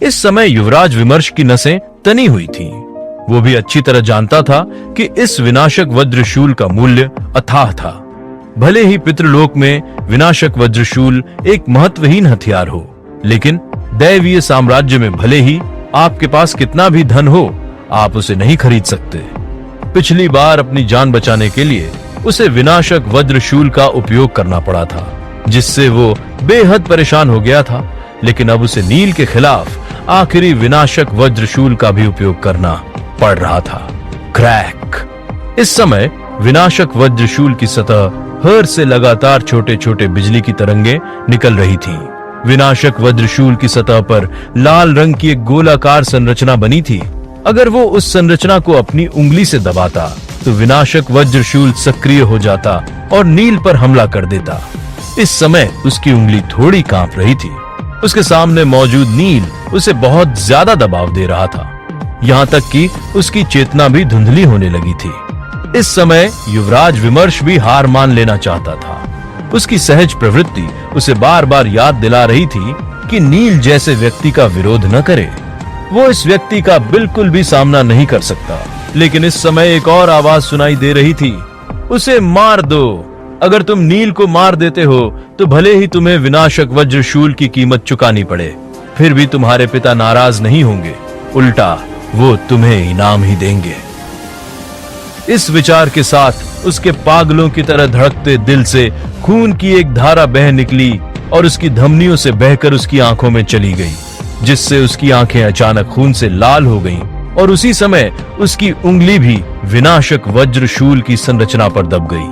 इस समय युवराज विमर्श की नसें तनी हुई थीं। वो भी अच्छी तरह जानता था कि इस विनाशक वज्रशूल का मूल्य अथाह था। भले ही पितृलोक में विनाशक वज्रशूल एक महत्वहीन हथियार हो, लेकिन दैवीय साम्राज्य में भले ही आपके पास कितना भी धन हो, आप उसे नहीं खरीद सकते। पिछली बार अपनी जान बचाने के लिए उसे विनाशक वज्रशूल का उपयोग करना पड़ा था, जिससे वो बेहद परेशान हो गया था। लेकिन अब उसे नील के खिलाफ आखिरी विनाशक वज्रशूल का भी उपयोग करना पड़ रहा था। क्रैक! इस समय विनाशक वज्रशूल की सतह हर से लगातार छोटे छोटे बिजली की तरंगें निकल रही थीं। विनाशक वज्रशूल की सतह पर लाल रंग की एक गोलाकार संरचना बनी थी। अगर वो उस संरचना को अपनी उंगली से दबाता तो विनाशक वज्रशूल सक्रिय हो जाता और नील पर हमला कर देता। इस समय उसकी उंगली थोड़ी कांप रही थी। उसके सामने मौजूद नील उसे बहुत ज्यादा दबाव दे रहा था, यहाँ तक कि उसकी चेतना भी धुंधली होने लगी थी। इस समय युवराज विमर्श भी हार मान लेना चाहता था। उसकी सहज प्रवृत्ति उसे बार बार याद दिला रही थी कि नील जैसे व्यक्ति का विरोध न करे। वो इस व्यक्ति का बिल्कुल भी सामना नहीं कर सकता। लेकिन इस समय एक और आवाज सुनाई दे रही थी, उसे मार दो। अगर तुम नील को मार देते हो तो भले ही तुम्हें विनाशक वज्रशूल की कीमत चुकानी पड़े, फिर भी तुम्हारे पिता नाराज नहीं होंगे, उल्टा वो तुम्हें इनाम ही देंगे। इस विचार के साथ उसके पागलों की तरह धड़कते दिल से खून की एक धारा बह निकली और उसकी धमनियों से बहकर उसकी आंखों में चली गई, जिससे उसकी आंखें अचानक खून से लाल हो गईं और उसी समय उसकी उंगली भी विनाशक वज्रशूल की संरचना पर दब गई।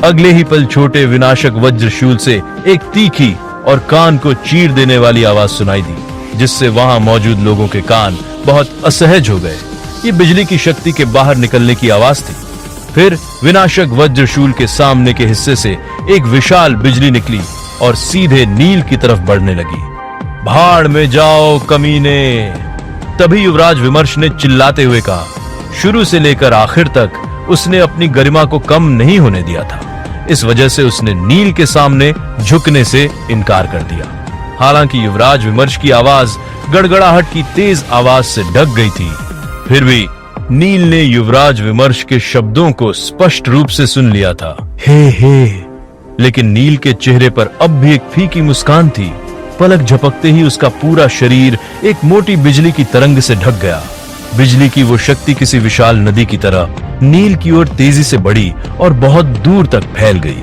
अगले ही पल छोटे विनाशक वज्रशूल से एक तीखी और कान को चीर देने वाली आवाज सुनाई दी, जिससे वहां मौजूद लोगों के कान बहुत असहज हो गए। ये बिजली की शक्ति के बाहर निकलने की आवाज थी। फिर विनाशक वज्रशूल के सामने के हिस्से से एक विशाल बिजली निकली और सीधे नील की तरफ बढ़ने लगी। भाड़ में जाओ कमीने! तभी युवराज विमर्श ने चिल्लाते हुए कहा। शुरू से लेकर आखिर तक उसने अपनी गरिमा को कम नहीं होने दिया था। इस वजह से उसने नील के सामने झुकने से इनकार कर दिया। हालांकि युवराज विमर्श की आवाज गड़गड़ाहट की तेज आवाज से ढक गई थी, फिर भी नील ने युवराज विमर्श के शब्दों को स्पष्ट रूप से सुन लिया था। हे। लेकिन नील के चेहरे पर अब भी एक फीकी मुस्कान थी। पलक झपकते ही उसका पूरा शरीर एक मोटी बिजली की तरंग से ढक गया। बिजली की वो शक्ति किसी विशाल नदी की तरह नील की ओर तेजी से बढ़ी और बहुत दूर तक फैल गई।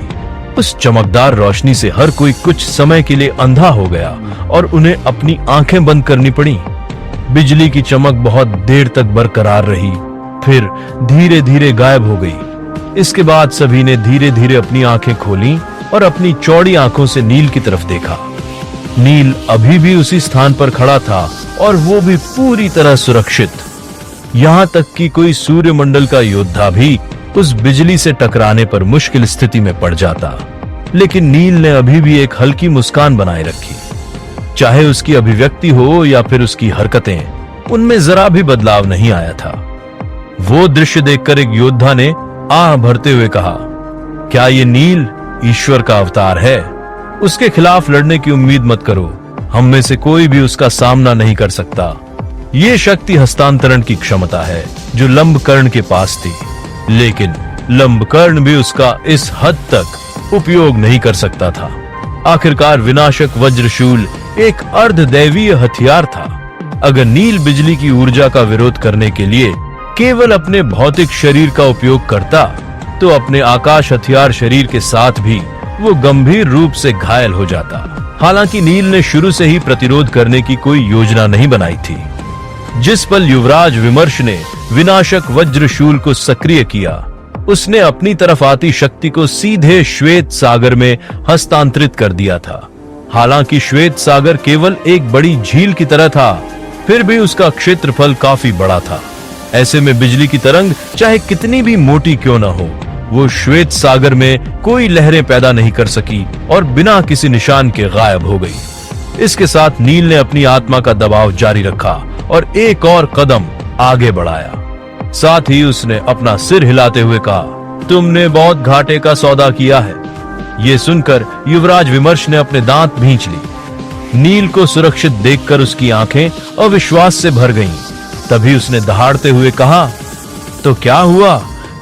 उस चमकदार रोशनी से हर कोई कुछ समय के लिए अंधा हो गया और उन्हें अपनी आंखें बंद करनी पड़ी। बिजली की चमक बहुत देर तक बरकरार रही, फिर धीरे धीरे गायब हो गई। इसके बाद सभी ने धीरे धीरे अपनी आंखें खोलीं और अपनी चौड़ी आंखों से नील की तरफ देखा। नील अभी भी उसी स्थान पर खड़ा था और वो भी पूरी तरह सुरक्षित। यहाँ तक कि कोई सूर्यमंडल का योद्धा भी उस बिजली से टकराने पर मुश्किल स्थिति में पड़ जाता। लेकिन नील ने अभी भी एक हल्की मुस्कान बनाए रखी। चाहे उसकी अभिव्यक्ति हो या फिर उसकी हरकतें, उनमें जरा भी बदलाव नहीं आया था। वो दृश्य देखकर एक योद्धा ने आह भरते हुए कहा, क्या ये नील ईश्वर का अवतार है? उसके खिलाफ लड़ने की उम्मीद मत करो। हम में से कोई भी उसका सामना नहीं कर सकता। ये शक्ति हस्तांतरण की क्षमता है जो लंबकर्ण के पास थी, लेकिन लंबकर्ण भी उसका इस हद तक उपयोग नहीं कर सकता था। आखिरकार विनाशक वज्रशूल एक अर्धदैवीय हथियार था। अगर नील बिजली की ऊर्जा का विरोध करने के लिए केवल अपने भौतिक शरीर का उपयोग करता, तो अपने आकाश हथियार शरीर के साथ भी वो गंभीर रूप से घायल हो जाता। हालांकि नील ने शुरू से ही प्रतिरोध करने की कोई योजना नहीं बनाई थी। जिस पल युवराज विमर्श ने विनाशक वज्रशूल को सक्रिय किया, उसने अपनी तरफ आती शक्ति को सीधे श्वेत सागर में हस्तांतरित कर दिया था। हालांकि श्वेत सागर केवल एक बड़ी झील की तरह था, फिर भी उसका क्षेत्रफल काफी बड़ा था। ऐसे में बिजली की तरंग चाहे कितनी भी मोटी क्यों न हो, वो श्वेत सागर में कोई लहरें पैदा नहीं कर सकी और बिना किसी निशान के गायब हो गई। इसके साथ नील ने अपनी आत्मा का दबाव जारी रखा और एक और कदम आगे बढ़ाया। साथ ही उसने अपना सिर हिलाते हुए कहा, तुमने बहुत घाटे का सौदा किया है। ये सुनकर युवराज विमर्श ने अपने दांत भींच ली। नील को सुरक्षित देखकर उसकी आंखें अविश्वास से भर गईं। तभी उसने दहाड़ते हुए कहा, तो क्या हुआ?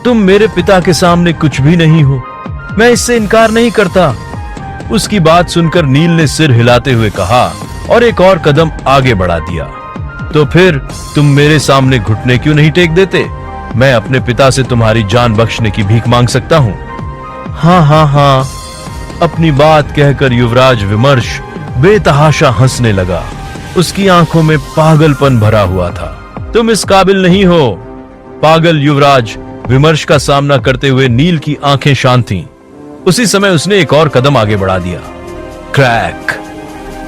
तुम मेरे पिता के सामने कुछ भी नहीं हो। मैं इससे इनकार नहीं करता। उसकी बात सुनकर नील ने सिर हिलाते हुए कहा और एक और कदम आगे बढ़ा दिया। तो फिर तुम मेरे सामने घुटने क्यों नहीं टेक देते? मैं अपने पिता से तुम्हारी जान बख्शने की भीख मांग सकता हूं। हाँ हाँ हाँ, अपनी बात कहकर युवराज विमर्श बेतहाशा हंसने लगा। उसकी आंखों में पागलपन भरा हुआ था। तुम इस काबिल नहीं हो। पागल युवराज विमर्श का सामना करते हुए नील की आंखें शांत थीं। उसी समय उसने एक और कदम आगे बढ़ा दिया। क्रैक!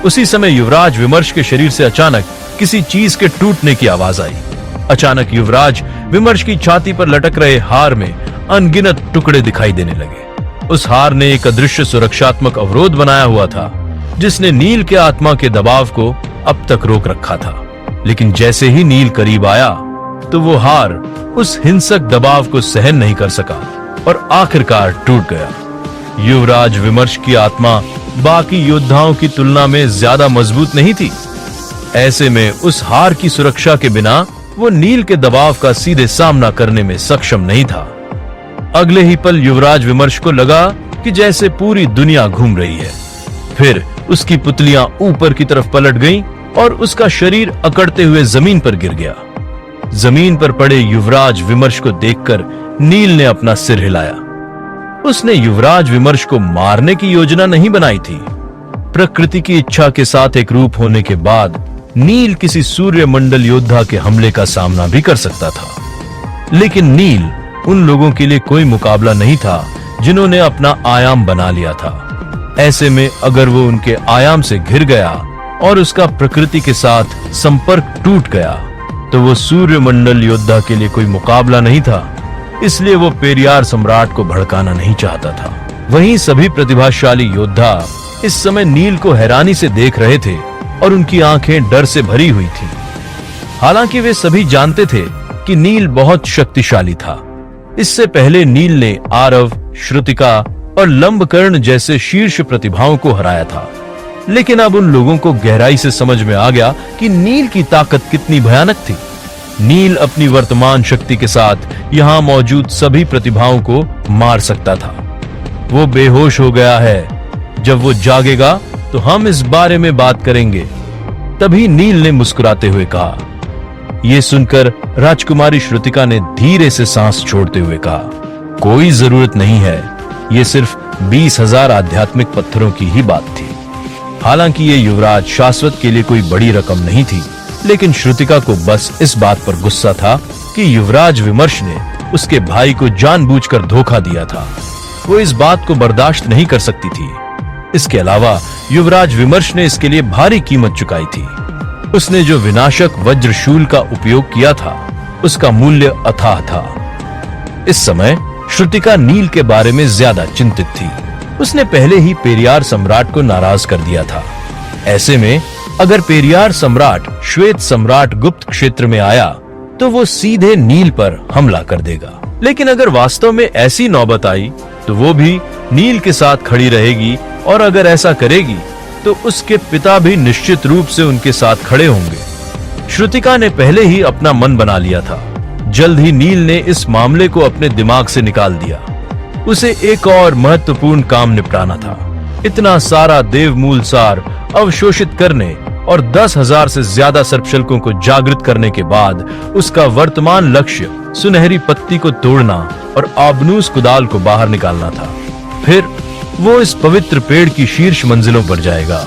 उसी समय युवराज विमर्श के शरीर से अचानक किसी चीज के टूटने की आवाज आई। अचानक युवराज विमर्श की छाती पर लटक रहे हार में अनगिनत टुकड़े दिखाई देने लगे। उस हार ने एक अदृश्य सुरक्षात्मक अवरोध बनाया हुआ था, जिसने नील के आत्मा के दबाव को अब तक रोक रखा था। लेकिन जैसे ही नील करीब आया, तो वो हार उस हिंसक दबाव को सहन नहीं कर सका और आखिरकार टूट गया। युवराज विमर्श की आत्मा बाकी योद्धाओं की तुलना में ज्यादा मजबूत नहीं थी। ऐसे में उस हार की सुरक्षा के बिना वो नील के दबाव का सीधे सामना करने में सक्षम नहीं था। अगले ही पल युवराज विमर्श को लगा कि जैसे पूरी दुनिया घूम रही है। फिर उसकी पुतलियां ऊपर की तरफ पलट गईं और उसका शरीर अकड़ते हुए जमीन पर गिर गया। जमीन पर पड़े युवराज विमर्श को देखकर नील ने अपना सिर हिलाया। उसने युवराज विमर्श को मारने की योजना नहीं बनाई थी। प्रकृति की इच्छा के साथ एक रूप होने के बाद नील किसी सूर्यमंडल योद्धा के हमले का सामना भी कर सकता था। लेकिन नील उन लोगों के लिए कोई मुकाबला नहीं था जिन्होंने अपना आयाम बना लिया था। ऐसे में अगर वो उनके आयाम से घिर गया और उसका प्रकृति के साथ संपर्क टूट गया, तो वो सूर्यमंडल योद्धा के लिए कोई मुकाबला नहीं था। इसलिए वो पेरियार सम्राट को भड़काना नहीं चाहता था। वहीं सभी प्रतिभाशाली योद्धा इस समय नील को हैरानी से देख रहे थे और उनकी आंखें डर से भरी हुई थीं। हालांकि वे सभी जानते थे कि नील बहुत शक्तिशाली था। इससे पहले नील ने आरव, श्रुतिका और लंबकर्ण जैसे शीर्ष प्रतिभाओं को हराया था। लेकिन अब उन लोगों को गहराई से समझ में आ गया कि नील की ताकत कितनी भयानक थी। नील अपनी वर्तमान शक्ति के साथ यहाँ मौजूद सभी प्रतिभाओं को मार सकता था। वो बेहोश हो गया है। जब वो जागेगा तो हम इस बारे में बात करेंगे। तभी नील ने मुस्कुराते हुए कहा। यह सुनकर राजकुमारी श्रुतिका ने धीरे से सांस छोड़ते हुए कहा, कोई जरूरत नहीं है। ये सिर्फ 20,000 आध्यात्मिक पत्थरों की ही बात थी। हालांकि ये युवराज शाश्वत के लिए कोई बड़ी रकम नहीं थी, लेकिन श्रुतिका को बस इस बात पर गुस्सा था कि युवराज विमर्श ने उसके भाई को जानबूझकर धोखा दिया था। वो इस बात को बर्दाश्त नहीं कर सकती थी। इसके अलावा युवराज विमर्श ने इसके लिए भारी कीमत चुकाई थी। उसने जो विनाशक वज्रशूल का उपयोग किया था, उसका मूल्य अथाह था। इस समय श्रुतिका नील के बारे में ज्यादा चिंतित थी। उसने पहले ही पेरियार सम्राट को नाराज कर दिया था। ऐसे में अगर पेरियार सम्राट श्वेत सम्राट गुप्त क्षेत्र में आया, तो वो सीधे नील पर हमला कर देगा। लेकिन अगर वास्तव में ऐसी नौबत आई, तो वो भी नील के साथ खड़ी रहेगी, और अगर ऐसा करेगी तो उसके पिता भी निश्चित रूप से उनके साथ खड़े होंगे। श्रुतिका ने पहले ही अपना मन बना लिया था। जल्द ही नील ने इस मामले को अपने दिमाग से निकाल दिया। उसे एक और महत्वपूर्ण काम निपटाना था। इतना सारा देवमूल सार अवशोषित करने और 10,000 से ज्यादा सर्पशल्कों को जागृत करने के बाद उसका वर्तमान लक्ष्य सुनहरी पत्ती को तोड़ना और आबनूस कुदाल को बाहर निकालना था। फिर वो इस पवित्र पेड़ की शीर्ष मंजिलों पर जाएगा।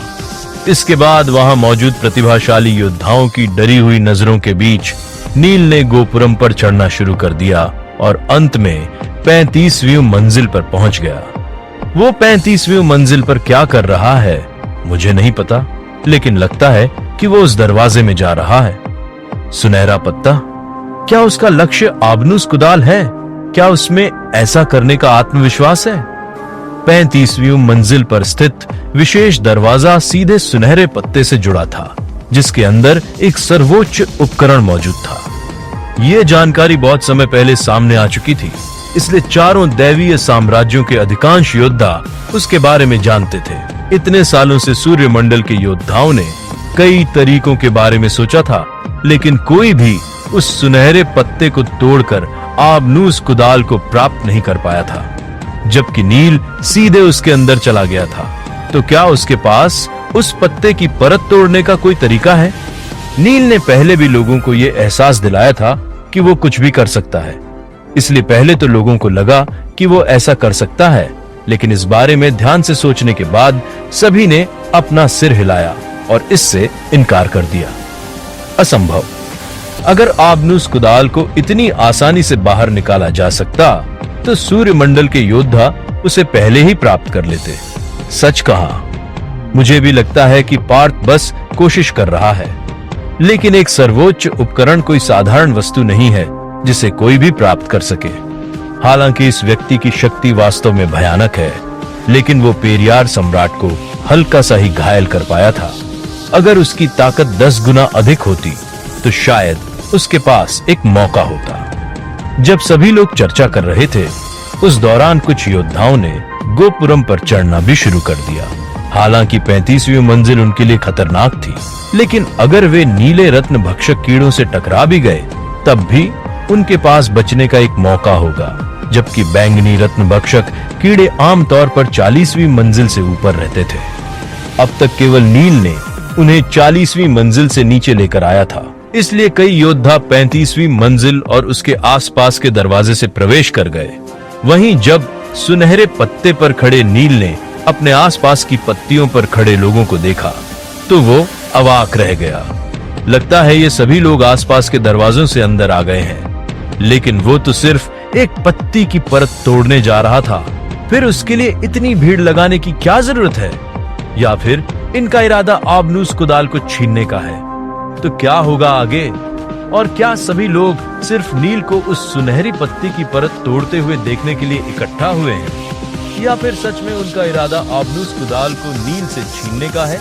इसके बाद वहां मौजूद प्रतिभाशाली योद्धाओं की डरी हुई नजरों के बीच नील ने गोपुरम पर चढ़ना शुरू कर दिया और अंत में 35वीं मंजिल पर पहुंच गया। वो 35वीं मंजिल पर क्या कर रहा है मुझे नहीं पता, लेकिन लगता है कि वो उस दरवाजे में जा रहा है। सुनहरा पत्ता, क्या उसका लक्ष्य आबनूस कुदाल है? क्या उसमें ऐसा करने का आत्मविश्वास है? 35वीं मंजिल पर स्थित विशेष दरवाजा सीधे सुनहरे पत्ते से जुड़ा था, जिसके अंदर एक सर्वोच्च उपकरण मौजूद था। यह जानकारी बहुत समय पहले सामने आ चुकी थी, इसलिए चारों दैवीय साम्राज्यों के अधिकांश योद्धा उसके बारे में जानते थे। इतने सालों से सूर्यमंडल के योद्धाओं ने कई तरीकों के बारे में सोचा था, लेकिन कोई भी उस सुनहरे पत्ते को तोड़कर आबनूस कुदाल को प्राप्त नहीं कर पाया था। जबकि नील सीधे उसके अंदर चला गया था, तो क्या उसके पास उस पत्ते की परत तोड़ने का कोई तरीका है? नील ने पहले भी लोगों को यह एहसास दिलाया था कि वो कुछ भी कर सकता है, इसलिए पहले तो लोगों को लगा कि वो ऐसा कर सकता है, लेकिन इस बारे में ध्यान से सोचने के बाद सभी ने अपना सिर हिलाया और इससे इनकार कर दिया। असंभव। अगर आबनूस कुदाल को इतनी आसानी से बाहर निकाला जा सकता तो सूर्यमंडल के योद्धा उसे पहले ही प्राप्त कर लेते। सच कहा, मुझे भी लगता है कि पार्थ बस कोशिश कर रहा है, लेकिन एक सर्वोच्च उपकरण कोई साधारण वस्तु नहीं है जिसे कोई भी प्राप्त कर सके। हालांकि इस व्यक्ति की शक्ति वास्तव में भयानक है, लेकिन वो पेरियार सम्राट को हल्का सा ही घायल कर पाया था। अगर उसकी ताकत 10 गुना अधिक होती तो शायद उसके पास एक मौका होता। जब सभी लोग चर्चा कर रहे थे, उस दौरान कुछ योद्धाओं ने गोपुरम पर चढ़ना भी शुरू कर दिया। हालांकि 35वीं मंजिल उनके लिए खतरनाक थी, लेकिन अगर वे नीले रत्न भक्षक कीड़ों से टकरा भी गए तब भी उनके पास बचने का एक मौका होगा, जबकि बैंगनी रत्न भक्षक कीड़े आमतौर पर 40वीं मंजिल से ऊपर रहते थे। अब तक केवल नील ने उन्हें 40वीं मंजिल से नीचे लेकर आया था, इसलिए कई योद्धा 35वीं मंजिल और उसके आसपास के दरवाजे से प्रवेश कर गए। वहीं जब सुनहरे पत्ते पर खड़े नील ने अपने आसपास की पत्तियों पर खड़े लोगों को देखा तो वो अवाक रह गया। लगता है ये सभी लोग आसपास के दरवाजों से अंदर आ गए हैं, लेकिन वो तो सिर्फ एक पत्ती की परत तोड़ने जा रहा था। फिर उसके लिए इतनी भीड़ लगाने की क्या जरूरत है? या फिर इनका इरादा आबनूस कुदाल को छीनने का है? तो क्या होगा आगे? और क्या सभी लोग सिर्फ नील को उस सुनहरी पत्ती की परत तोड़ते हुए देखने के लिए इकट्ठा हुए हैं, या फिर सच में उनका इरादा आबनूस कुदाल को नील से छीनने का है?